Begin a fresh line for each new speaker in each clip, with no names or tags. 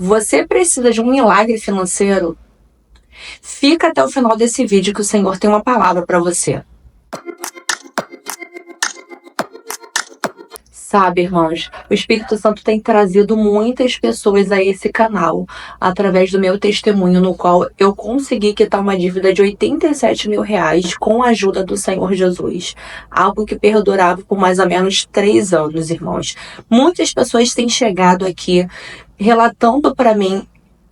Você precisa de um milagre financeiro? Fica até o final desse vídeo que o Senhor tem uma palavra para você. Sabe, irmãos, o Espírito Santo tem trazido muitas pessoas a esse canal através do meu testemunho, no qual eu consegui quitar uma dívida de R$ 87 mil com a ajuda do Senhor Jesus. Algo que perdurava por mais ou menos 3 anos, irmãos. Muitas pessoas têm chegado aqui relatando para mim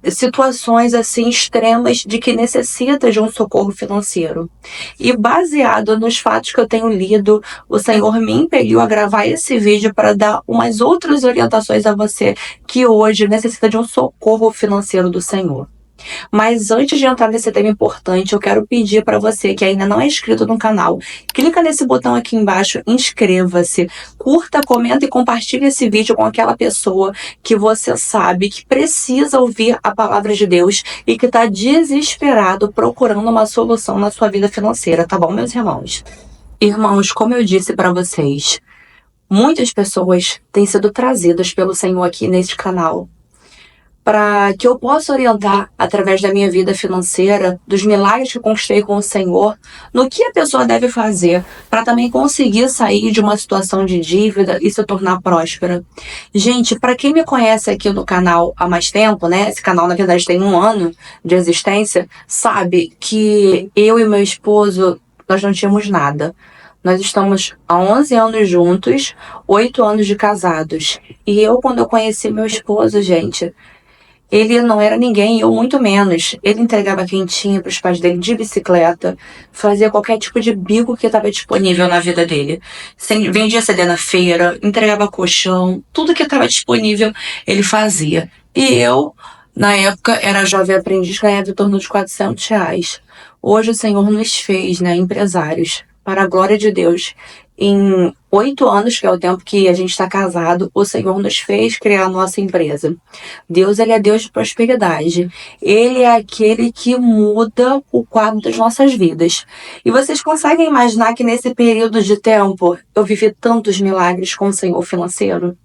situações assim extremas de que necessita de um socorro financeiro. E baseado nos fatos que eu tenho lido, o Senhor me impeliu a gravar esse vídeo para dar umas outras orientações a você que hoje necessita de um socorro financeiro do Senhor. Mas antes de entrar nesse tema importante, eu quero pedir para você que ainda não é inscrito no canal, clica nesse botão aqui embaixo, inscreva-se, curta, comenta e compartilhe esse vídeo com aquela pessoa que você sabe que precisa ouvir a palavra de Deus e que está desesperado procurando uma solução na sua vida financeira, tá bom, meus irmãos? Irmãos, como eu disse para vocês, muitas pessoas têm sido trazidas pelo Senhor aqui neste canal para que eu possa orientar, através da minha vida financeira, dos milagres que conquistei com o Senhor, no que a pessoa deve fazer para também conseguir sair de uma situação de dívida e se tornar próspera. Gente, para quem me conhece aqui no canal há mais tempo, né? Esse canal, na verdade, tem 1 ano de existência, sabe que eu e meu esposo, nós não tínhamos nada. Nós estamos há 11 anos juntos, 8 anos de casados. E eu, quando eu conheci meu esposo, gente, ele não era ninguém, eu muito menos. Ele entregava quentinha para os pais dele de bicicleta, fazia qualquer tipo de bico que estava disponível na vida dele. Vendia CD na feira, entregava colchão, tudo que estava disponível ele fazia. E eu, na época, era jovem aprendiz, ganhava em torno de R$ 400. Hoje o Senhor nos fez, né, empresários, para a glória de Deus. Em 8 anos, que é o tempo que a gente está casado, o Senhor nos fez criar a nossa empresa. Deus, ele é Deus de prosperidade. Ele é aquele que muda o quadro das nossas vidas. E vocês conseguem imaginar que nesse período de tempo eu vivi tantos milagres com o Senhor financeiro?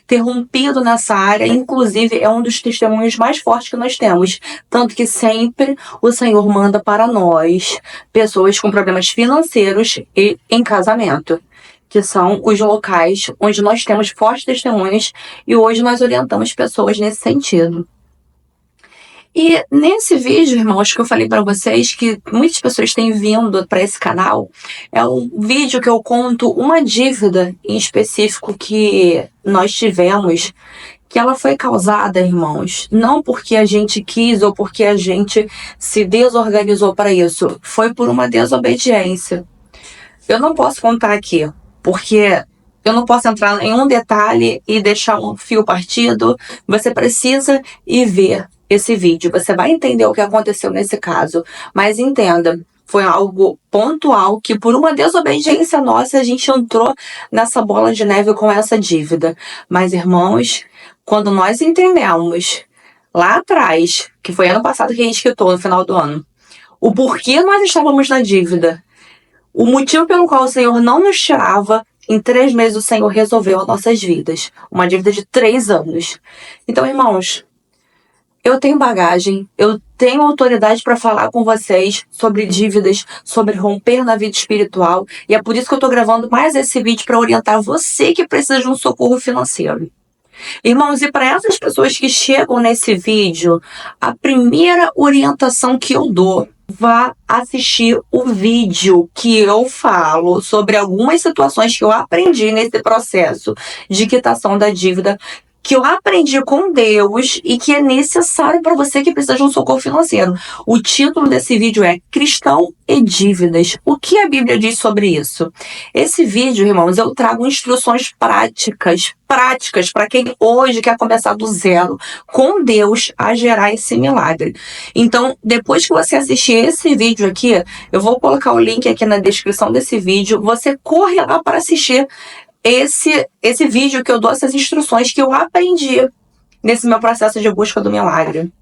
Ter rompido nessa área, inclusive, é um dos testemunhos mais fortes que nós temos. Tanto que sempre o Senhor manda para nós pessoas com problemas financeiros e em casamento, que são os locais onde nós temos fortes testemunhos e hoje nós orientamos pessoas nesse sentido. E nesse vídeo, irmãos, que eu falei para vocês que muitas pessoas têm vindo para esse canal, é um vídeo que eu conto uma dívida em específico que nós tivemos, que ela foi causada, irmãos, não porque a gente quis ou porque a gente se desorganizou para isso, foi por uma desobediência. Eu não posso contar aqui, porque eu não posso entrar em um detalhe e deixar um fio partido. Você precisa ir ver esse vídeo. Você vai entender o que aconteceu nesse caso. Mas entenda, foi algo pontual que por uma desobediência nossa a gente entrou nessa bola de neve com essa dívida. Mas, irmãos, quando nós entendemos lá atrás, que foi ano passado que a gente quitou no final do ano, o porquê nós estávamos na dívida, o motivo pelo qual o Senhor não nos tirava, em 3 meses o Senhor resolveu as nossas vidas. Uma dívida de 3 anos. Então, irmãos, eu tenho bagagem, eu tenho autoridade para falar com vocês sobre dívidas, sobre romper na vida espiritual. E é por isso que eu estou gravando mais esse vídeo para orientar você que precisa de um socorro financeiro. Irmãos, e para essas pessoas que chegam nesse vídeo, a primeira orientação que eu dou: vá assistir o vídeo que eu falo sobre algumas situações que eu aprendi nesse processo de quitação da dívida, que eu aprendi com Deus e que é necessário para você que precisa de um socorro financeiro. O título desse vídeo é Cristão e Dívidas. O que a Bíblia diz sobre isso? Esse vídeo, irmãos, eu trago instruções práticas para quem hoje quer começar do zero com Deus a gerar esse milagre. Então, depois que você assistir esse vídeo aqui, eu vou colocar o link aqui na descrição desse vídeo, você corre lá para assistir esse vídeo que eu dou essas instruções que eu aprendi nesse meu processo de busca do milagre.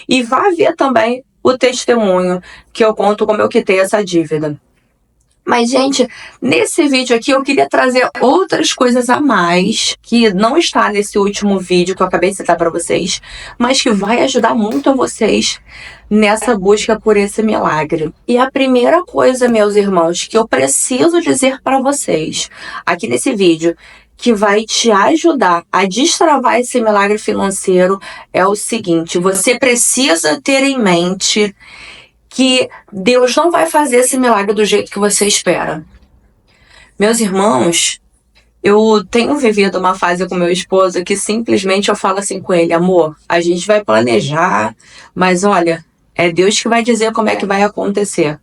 E vá ver também o testemunho que eu conto como eu quitei essa dívida. Mas, gente, nesse vídeo aqui eu queria trazer outras coisas a mais, que não está nesse último vídeo que eu acabei de citar para vocês, mas que vai ajudar muito a vocês nessa busca por esse milagre. E a primeira coisa, meus irmãos, que eu preciso dizer para vocês aqui nesse vídeo, que vai te ajudar a destravar esse milagre financeiro, é o seguinte: você precisa ter em mente que Deus não vai fazer esse milagre do jeito que você espera. Meus irmãos, eu tenho vivido uma fase com meu esposo que simplesmente eu falo assim com ele: amor, a gente vai planejar, mas olha, é Deus que vai dizer como é que vai acontecer.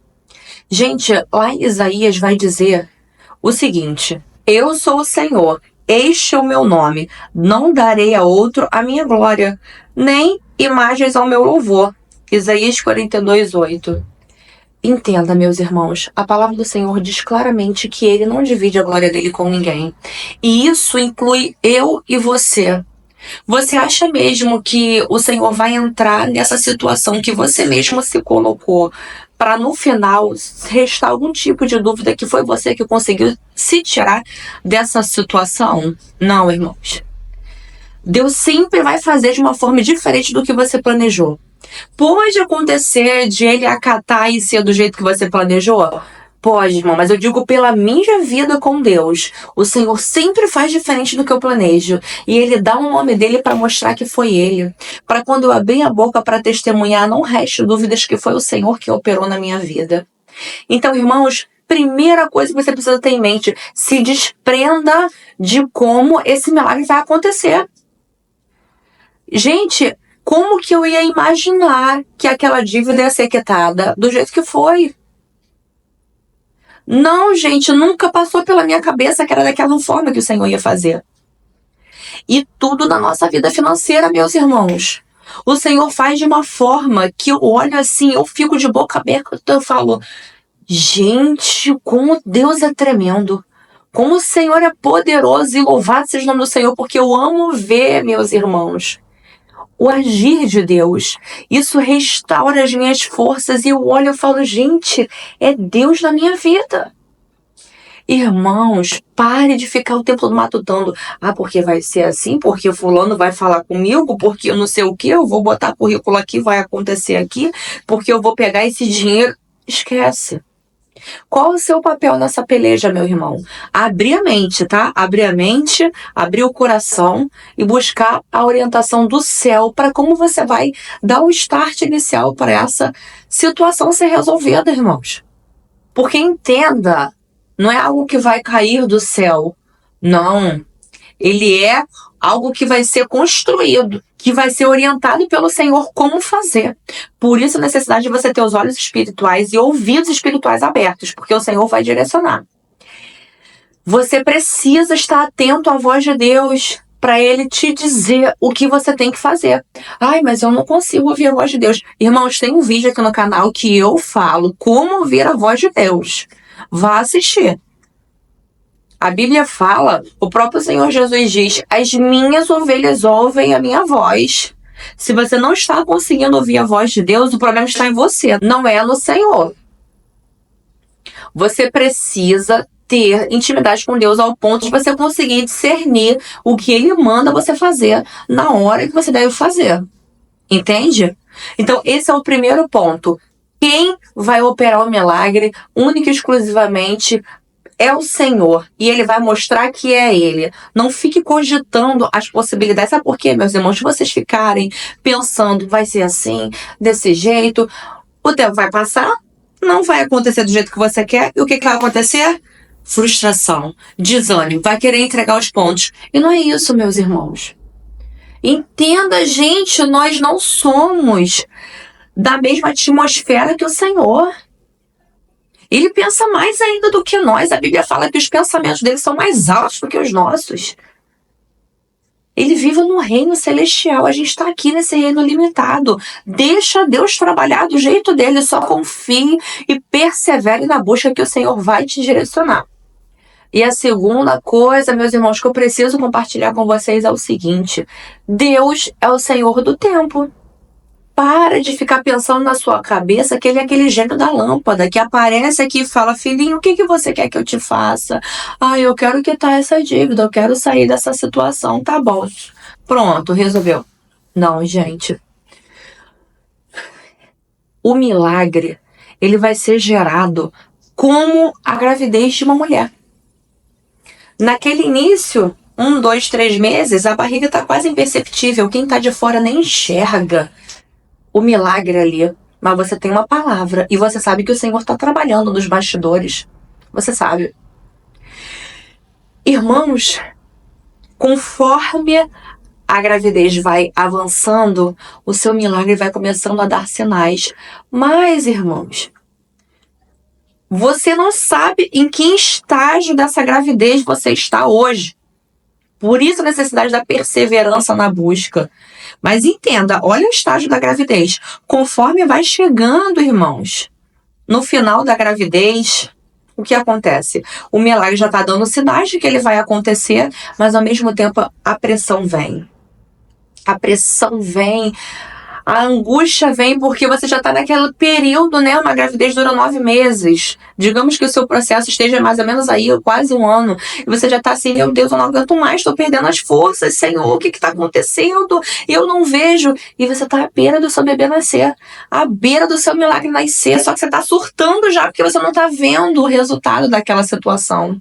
Gente, lá em Isaías vai dizer o seguinte: eu sou o Senhor, este é o meu nome, não darei a outro a minha glória, nem imagens ao meu louvor. Isaías 42:8. Entenda, meus irmãos, a palavra do Senhor diz claramente que ele não divide a glória dele com ninguém. E isso inclui eu e você. Você acha mesmo que o Senhor vai entrar nessa situação que você mesmo se colocou para no final restar algum tipo de dúvida que foi você que conseguiu se tirar dessa situação? Não, irmãos. Deus sempre vai fazer de uma forma diferente do que você planejou. Pode acontecer de ele acatar e ser do jeito que você planejou? Pode, irmão, mas eu digo pela minha vida com Deus. O Senhor sempre faz diferente do que eu planejo. E ele dá um nome dele para mostrar que foi ele. Para quando eu abrir a boca para testemunhar, não reste dúvidas que foi o Senhor que operou na minha vida. Então, irmãos, primeira coisa que você precisa ter em mente: se desprenda de como esse milagre vai acontecer. Gente, como que eu ia imaginar que aquela dívida ia ser quitada do jeito que foi? Não, gente, nunca passou pela minha cabeça que era daquela forma que o Senhor ia fazer. E tudo na nossa vida financeira, meus irmãos. O Senhor faz de uma forma que eu olho assim, eu fico de boca aberta, eu falo: gente, como Deus é tremendo. Como o Senhor é poderoso, e louvado seja o nome do Senhor, porque eu amo ver, meus irmãos, o agir de Deus. Isso restaura as minhas forças e eu olho e falo: gente, é Deus na minha vida. Irmãos, pare de ficar o tempo todo matutando: ah, porque vai ser assim, porque fulano vai falar comigo, porque eu não sei o que, eu vou botar currículo aqui, vai acontecer aqui, porque eu vou pegar esse dinheiro. Esquece. Qual o seu papel nessa peleja, meu irmão? Abrir a mente, tá? Abrir a mente, abrir o coração e buscar a orientação do céu para como você vai dar o start inicial para essa situação ser resolvida, irmãos. Porque entenda, não é algo que vai cair do céu. Não. Ele é algo que vai ser construído, que vai ser orientado pelo Senhor como fazer. Por isso a necessidade de você ter os olhos espirituais e ouvidos espirituais abertos, porque o Senhor vai direcionar. Você precisa estar atento à voz de Deus para Ele te dizer o que você tem que fazer. Ai, mas eu não consigo ouvir a voz de Deus. Irmãos, tem um vídeo aqui no canal que eu falo como ouvir a voz de Deus. Vá assistir. A Bíblia fala, o próprio Senhor Jesus diz: as minhas ovelhas ouvem a minha voz. Se você não está conseguindo ouvir a voz de Deus, o problema está em você, não é no Senhor. Você precisa ter intimidade com Deus ao ponto de você conseguir discernir o que Ele manda você fazer na hora que você deve fazer. Entende? Então, esse é o primeiro ponto. Quem vai operar o milagre única e exclusivamente é o Senhor, e Ele vai mostrar que é Ele. Não fique cogitando as possibilidades. Sabe por quê, meus irmãos? Se vocês ficarem pensando: vai ser assim, desse jeito, o tempo vai passar, não vai acontecer do jeito que você quer, e o que vai acontecer? Frustração, desânimo, vai querer entregar os pontos. E não é isso, meus irmãos. Entenda, gente, nós não somos da mesma atmosfera que o Senhor. Ele pensa mais ainda do que nós. A Bíblia fala que os pensamentos dele são mais altos do que os nossos. Ele vive no reino celestial. A gente está aqui nesse reino limitado. Deixa Deus trabalhar do jeito dele. Só confie e persevere na busca que o Senhor vai te direcionar. E a segunda coisa, meus irmãos, que eu preciso compartilhar com vocês é o seguinte: Deus é o Senhor do tempo. Para de ficar pensando na sua cabeça que ele é aquele gênio da lâmpada, que aparece aqui e fala, filhinho, o que você quer que eu te faça? Ah, eu quero quitar essa dívida, eu quero sair dessa situação, tá bom. Pronto, resolveu. Não, gente. O milagre, ele vai ser gerado como a gravidez de uma mulher. Naquele início, 1, 2, 3 meses, a barriga tá quase imperceptível. Quem tá de fora nem enxerga o milagre ali. Mas você tem uma palavra e você sabe que o Senhor está trabalhando nos bastidores. Você sabe. Irmãos, conforme a gravidez vai avançando, o seu milagre vai começando a dar sinais. Mas, irmãos, você não sabe em que estágio dessa gravidez você está hoje. Por isso a necessidade da perseverança na busca. Mas entenda, olha o estágio da gravidez. Conforme vai chegando, irmãos, no final da gravidez, o que acontece? O milagre já está dando sinais de que ele vai acontecer, mas ao mesmo tempo a pressão vem. A pressão vem, a angústia vem porque você já está naquele período, né? Uma gravidez dura 9 meses. Digamos que o seu processo esteja mais ou menos aí, quase 1 ano. E você já está assim, meu Deus, eu não aguento mais, estou perdendo as forças, Senhor, o que está acontecendo? Eu não vejo. E você está à beira do seu bebê nascer, à beira do seu milagre nascer, só que você está surtando já porque você não está vendo o resultado daquela situação.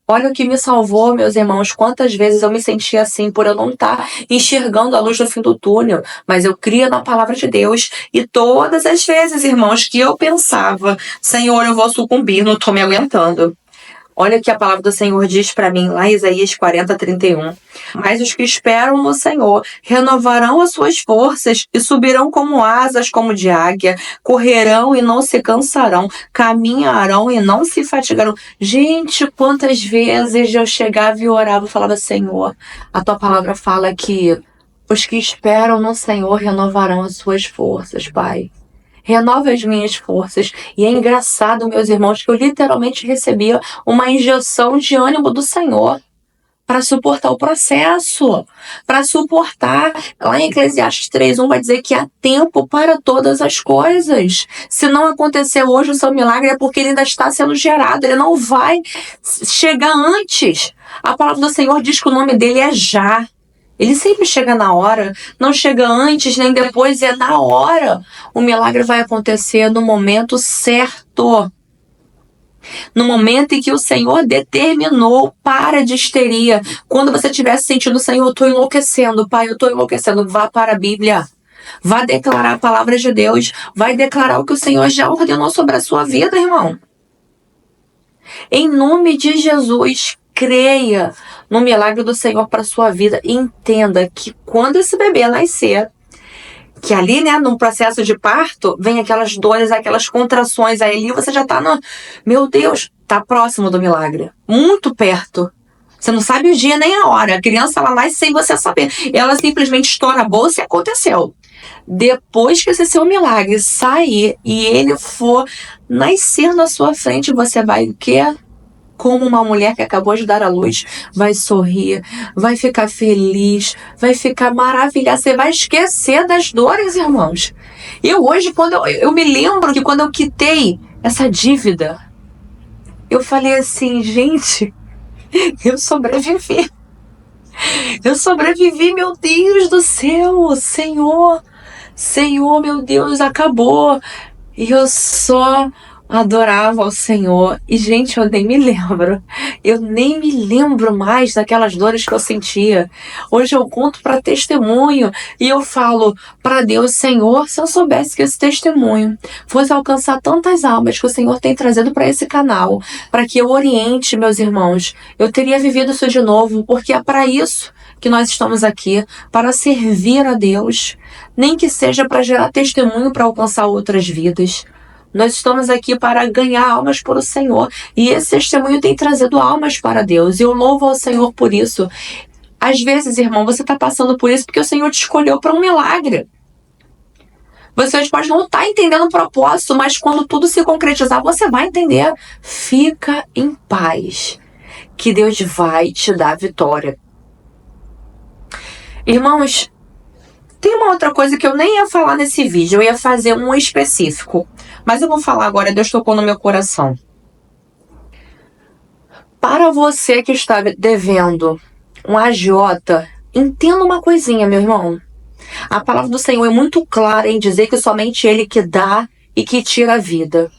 Olha o que me salvou, meus irmãos. Quantas vezes eu me senti assim por eu não estar enxergando a luz no fim do túnel. Mas eu cria na palavra de Deus. E todas as vezes, irmãos, que eu pensava, Senhor, eu vou sucumbir, não estou me aguentando. Olha o que a palavra do Senhor diz para mim, lá em Isaías 40, 31. Mas os que esperam no Senhor renovarão as suas forças e subirão como asas como de águia, correrão e não se cansarão, caminharão e não se fatigarão. Gente, quantas vezes eu chegava e orava e falava, Senhor, a tua palavra fala que os que esperam no Senhor renovarão as suas forças, Pai. Renova as minhas forças. E é engraçado, meus irmãos, que eu literalmente recebia uma injeção de ânimo do Senhor para suportar o processo, para suportar. Lá em Eclesiastes 3:1 vai dizer que há tempo para todas as coisas. Se não aconteceu hoje o seu milagre é porque ele ainda está sendo gerado, ele não vai chegar antes. A palavra do Senhor diz que o nome dele é Já. Ele sempre chega na hora, não chega antes nem depois, é na hora. O milagre vai acontecer no momento certo. No momento em que o Senhor determinou, para de histeria. Quando você estiver sentindo, Senhor, eu estou enlouquecendo, Pai, eu estou enlouquecendo, vá para a Bíblia. Vá declarar a palavra de Deus. Vai declarar o que o Senhor já ordenou sobre a sua vida, irmão. Em nome de Jesus, creia no milagre do Senhor para a sua vida. E entenda que quando esse bebê nascer, que ali, né, num processo de parto, vem aquelas dores, aquelas contrações, aí ali você já tá no... Meu Deus, tá próximo do milagre. Muito perto. Você não sabe o dia nem a hora. A criança, ela nasce sem você saber. Ela simplesmente estoura a bolsa e aconteceu. Depois que esse seu milagre sair e ele for nascer na sua frente, você vai o quê? Como uma mulher que acabou de dar à luz, vai sorrir, vai ficar feliz, vai ficar maravilhada. Você vai esquecer das dores, irmãos. Eu hoje, quando eu me lembro que quando eu quitei essa dívida, eu falei assim, gente, eu sobrevivi. Eu sobrevivi, meu Deus do céu, Senhor, meu Deus, acabou. E eu só adorava ao Senhor. E, gente, eu nem me lembro. Eu nem me lembro mais daquelas dores que eu sentia. Hoje eu conto para testemunho e eu falo para Deus, Senhor, se eu soubesse que esse testemunho fosse alcançar tantas almas que o Senhor tem trazido para esse canal, para que eu oriente meus irmãos, eu teria vivido isso de novo, porque é para isso que nós estamos aqui, para servir a Deus, nem que seja para gerar testemunho para alcançar outras vidas. Nós estamos aqui para ganhar almas para o Senhor. E esse testemunho tem trazido almas para Deus. E eu louvo ao Senhor por isso. Às vezes, irmão, você está passando por isso porque o Senhor te escolheu para um milagre. Você pode não estar entendendo o propósito, mas quando tudo se concretizar, você vai entender. Fica em paz, que Deus vai te dar vitória. Irmãos, Tem uma outra coisa que eu nem ia falar nesse vídeo, eu ia fazer um específico. Mas eu vou falar agora, Deus tocou no meu coração. Para você que está devendo um agiota, entenda uma coisinha, meu irmão. A palavra do Senhor é muito clara em dizer que somente Ele que dá e que tira a vida.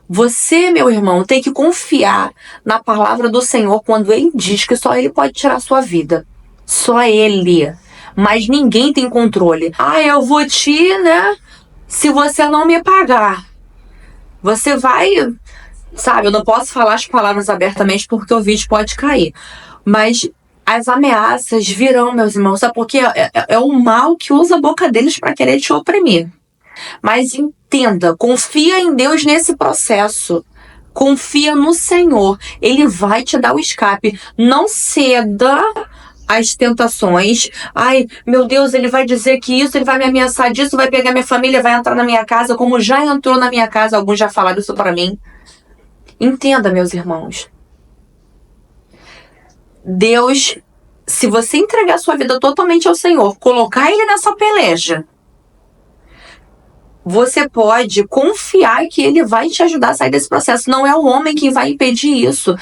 Você, meu irmão, tem que confiar na palavra do Senhor quando Ele diz que só Ele pode tirar a sua vida. Só Ele. Mas ninguém tem controle. Eu vou se você não me pagar. Você vai... Sabe, eu não posso falar as palavras abertamente porque o vídeo pode cair. Mas as ameaças virão, meus irmãos. Sabe porque é o mal que usa a boca deles para querer te oprimir. Mas entenda, confia em Deus nesse processo. Confia no Senhor. Ele vai te dar o escape. Não ceda às tentações. Meu Deus, ele vai dizer que isso, ele vai me ameaçar disso, vai pegar minha família, vai entrar na minha casa, como já entrou na minha casa. Alguns já falaram isso para mim. Entenda, meus irmãos. Deus, se você entregar sua vida totalmente ao Senhor, colocar Ele nessa peleja, você pode confiar que Ele vai te ajudar a sair desse processo. Não é o homem quem vai impedir isso.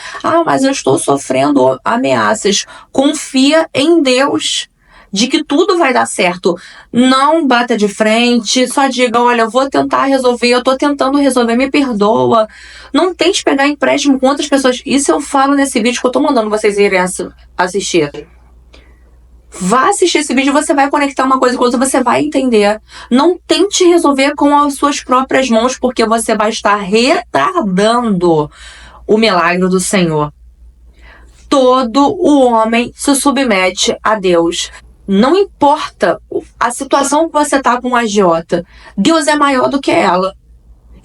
Mas eu estou sofrendo ameaças. Confia em Deus, de que tudo vai dar certo. Não bata de frente, só diga, olha, eu vou tentar resolver, eu tô tentando resolver, me perdoa. Não tente pegar empréstimo com outras pessoas. Isso eu falo nesse vídeo que eu tô mandando vocês irem assistir. Vá assistir esse vídeo, você vai conectar uma coisa com outra, você vai entender. Não tente resolver com as suas próprias mãos, porque você vai estar retardando o milagre do Senhor. Todo o homem se submete a Deus. Não importa a situação que você está com um agiota, Deus é maior do que ela.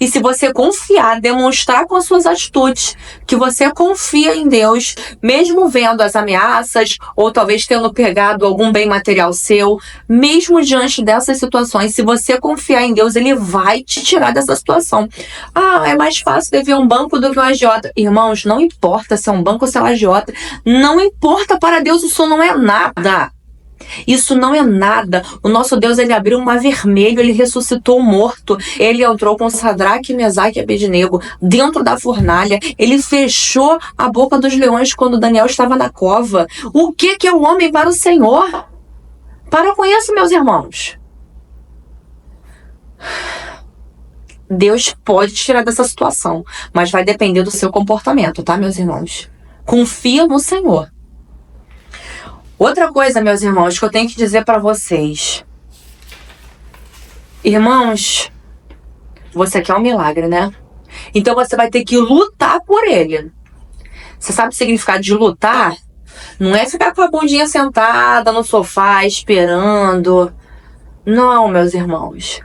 E se você confiar, demonstrar com as suas atitudes que você confia em Deus, mesmo vendo as ameaças, ou talvez tendo pegado algum bem material seu, mesmo diante dessas situações, se você confiar em Deus, Ele vai te tirar dessa situação. É mais fácil dever um banco do que um agiota. Irmãos, não importa se é um banco ou se é um agiota. Não importa, para Deus isso não é nada. Isso não é nada. O nosso Deus, Ele abriu o mar vermelho, Ele ressuscitou o morto, Ele entrou com Sadraque, Mesaque e Abednego dentro da fornalha, Ele fechou a boca dos leões quando Daniel estava na cova. O que é o homem para o Senhor? Para com isso, meus irmãos. Deus pode te tirar dessa situação, mas vai depender do seu comportamento, tá, meus irmãos? Confia no Senhor. Outra coisa, meus irmãos, que eu tenho que dizer para vocês. Irmãos, você quer um milagre, né? Então você vai ter que lutar por ele. Você sabe o significado de lutar? Não é ficar com a bundinha sentada no sofá esperando. Não, meus irmãos.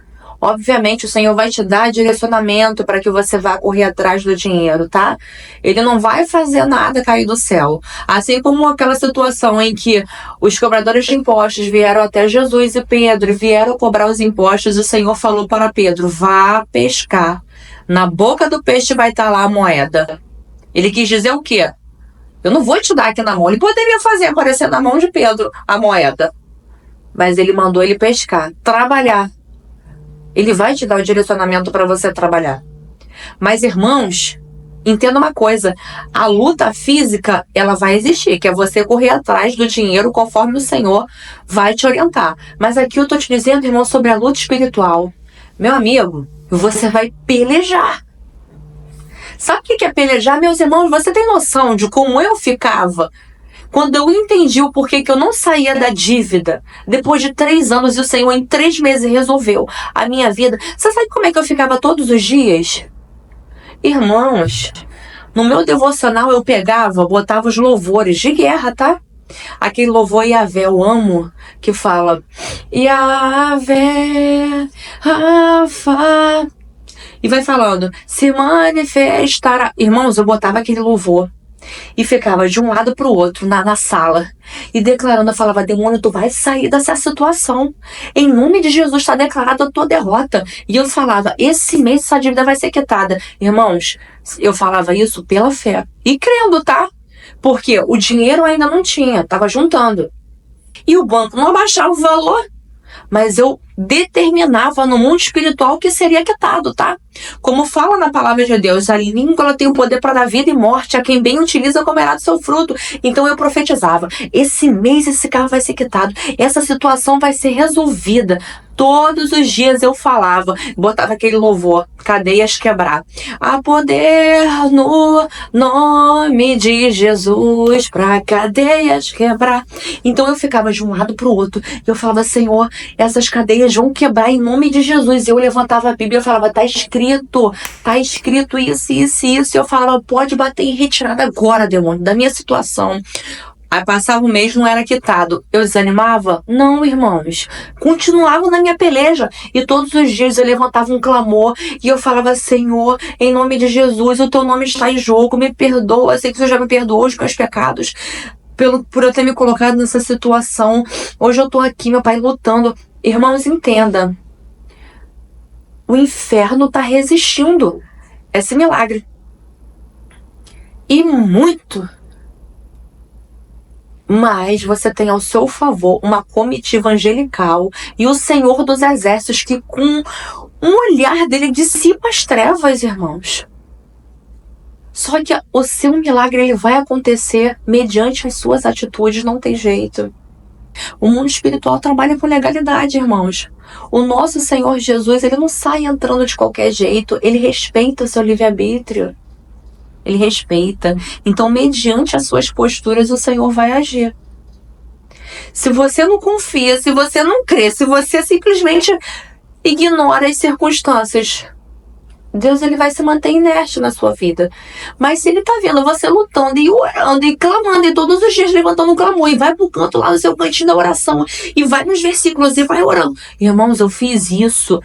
Obviamente o Senhor vai te dar direcionamento para que você vá correr atrás do dinheiro, tá? Ele não vai fazer nada cair do céu. Assim como aquela situação em que os cobradores de impostos vieram até Jesus e Pedro e vieram cobrar os impostos, e o Senhor falou para Pedro, vá pescar. Na boca do peixe vai estar lá a moeda. Ele quis dizer o quê? Eu não vou te dar aqui na mão. Ele poderia fazer aparecer na mão de Pedro a moeda. Mas ele mandou ele pescar, trabalhar. Ele vai te dar o direcionamento para você trabalhar. Mas, irmãos, entenda uma coisa. A luta física, ela vai existir, que é você correr atrás do dinheiro conforme o Senhor vai te orientar. Mas aqui eu tô te dizendo, irmão, sobre a luta espiritual. Meu amigo, você vai pelejar. Sabe o que é pelejar, meus irmãos? Você tem noção de como eu ficava quando eu entendi o porquê que eu não saía da dívida depois de 3 anos e o Senhor em 3 meses resolveu a minha vida? Você sabe como é que eu ficava todos os dias? Irmãos, no meu devocional eu pegava, botava os louvores de guerra, tá? Aquele louvor Yahvé, eu amo, que fala Yahvé, Rafa, e vai falando, se manifestará. Irmãos, eu botava aquele louvor e ficava de um lado para o outro na sala e declarando, eu falava, demônio, tu vai sair dessa situação. Em nome de Jesus está declarada a tua derrota. E eu falava, esse mês essa dívida vai ser quitada. Irmãos, eu falava isso pela fé e crendo, tá? Porque o dinheiro ainda não tinha, tava juntando. E o banco não abaixava o valor. mas eu determinava no mundo espiritual que seria quitado, tá? Como fala na palavra de Deus, a língua ela tem o poder para dar vida e morte, a quem bem utiliza comerá do seu fruto. Então eu profetizava, esse mês esse carro vai ser quitado, essa situação vai ser resolvida. Todos os dias eu falava, botava aquele louvor, cadeias quebrar. Há poder no nome de Jesus pra cadeias quebrar. Então eu ficava de um lado pro outro. E eu falava, Senhor, essas cadeias vão quebrar em nome de Jesus. Eu levantava a Bíblia e falava, tá escrito isso, isso, isso. E eu falava, pode bater em retirada agora, demônio, da minha situação. Aí passava um mês, não era quitado. Eu desanimava? Não, irmãos. Continuava na minha peleja. E todos os dias eu levantava um clamor. E eu falava, Senhor, em nome de Jesus, o teu nome está em jogo. Me perdoa. Eu sei que o Senhor já me perdoou os meus pecados. Por eu ter me colocado nessa situação. Hoje eu tô aqui, meu pai, lutando. Irmãos, entenda. O inferno tá resistindo. Esse milagre. E muito. Mas você tem ao seu favor uma comitiva angelical e o Senhor dos Exércitos que com um olhar dele dissipa as trevas, irmãos. Só que o seu milagre ele vai acontecer mediante as suas atitudes, não tem jeito. O mundo espiritual trabalha com legalidade, irmãos. O nosso Senhor Jesus, ele não sai entrando de qualquer jeito, ele respeita o seu livre-arbítrio. Ele respeita. Então, mediante as suas posturas, o Senhor vai agir. Se você não confia, se você não crê, se você simplesmente ignora as circunstâncias, Deus ele vai se manter inerte na sua vida. Mas se ele está vendo você lutando e orando e clamando e todos os dias levantando um clamor e vai pro canto lá no seu cantinho da oração e vai nos versículos e vai orando. Irmãos, eu fiz isso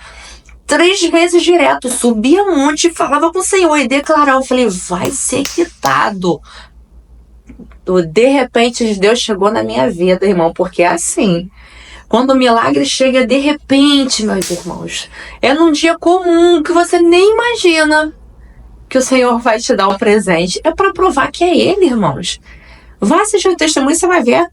3 vezes direto, subia um monte, falava com o Senhor e declarava, eu falei, vai ser quitado. De repente, Deus chegou na minha vida, irmão, porque é assim, quando o milagre chega de repente, meus irmãos, é num dia comum, que você nem imagina que o Senhor vai te dar um presente, é para provar que é Ele, irmãos. Vá assistir o testemunho, você vai ver.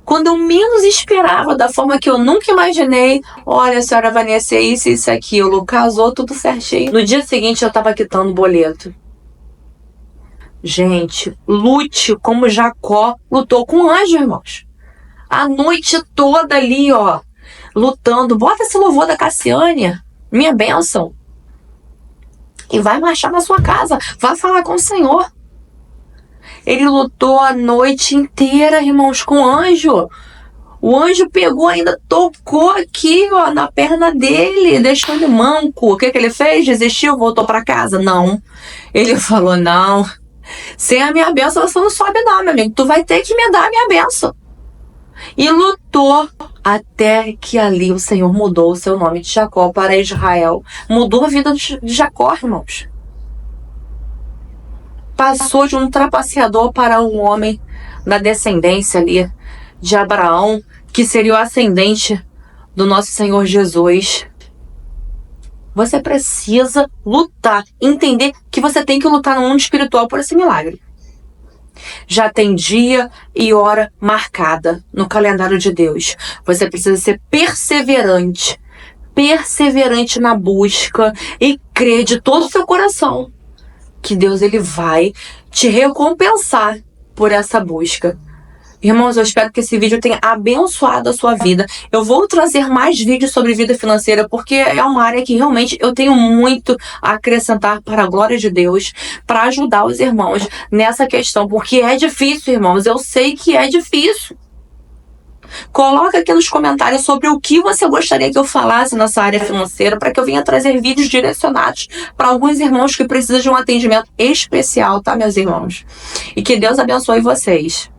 Quando eu menos esperava, da forma que eu nunca imaginei, olha, a senhora Vanessa, isso, aquilo, casou tudo certinho. No dia seguinte, eu tava quitando o boleto. Gente, lute como Jacó lutou com o anjo, irmãos. A noite toda ali, ó, lutando. Bota esse louvor da Cassiane, minha bênção. E vai marchar na sua casa, vai falar com o Senhor. Ele lutou a noite inteira, irmãos, com o anjo. O anjo pegou ainda, tocou aqui, ó, na perna dele, deixou ele manco. O que ele fez? Desistiu? Voltou para casa? Não. Ele falou, não. Sem a minha bênção, você não sobe não, meu amigo. Tu vai ter que me dar a minha bênção. E lutou até que ali o Senhor mudou o seu nome de Jacó para Israel. Mudou a vida de Jacó, irmãos. Passou de um trapaceador para um homem da descendência ali de Abraão, que seria o ascendente do nosso Senhor Jesus. Você precisa lutar, entender que você tem que lutar no mundo espiritual por esse milagre. Já tem dia e hora marcada no calendário de Deus. Você precisa ser perseverante na busca e crer de todo o seu coração que Deus ele vai te recompensar por essa busca. Irmãos, eu espero que esse vídeo tenha abençoado a sua vida. Eu vou trazer mais vídeos sobre vida financeira, porque é uma área que realmente eu tenho muito a acrescentar para a glória de Deus, para ajudar os irmãos nessa questão, porque é difícil, irmãos. Eu sei que é difícil. Coloca aqui nos comentários sobre o que você gostaria que eu falasse nessa área financeira, para que eu venha trazer vídeos direcionados para alguns irmãos que precisam de um atendimento especial, tá, meus irmãos? E que Deus abençoe vocês.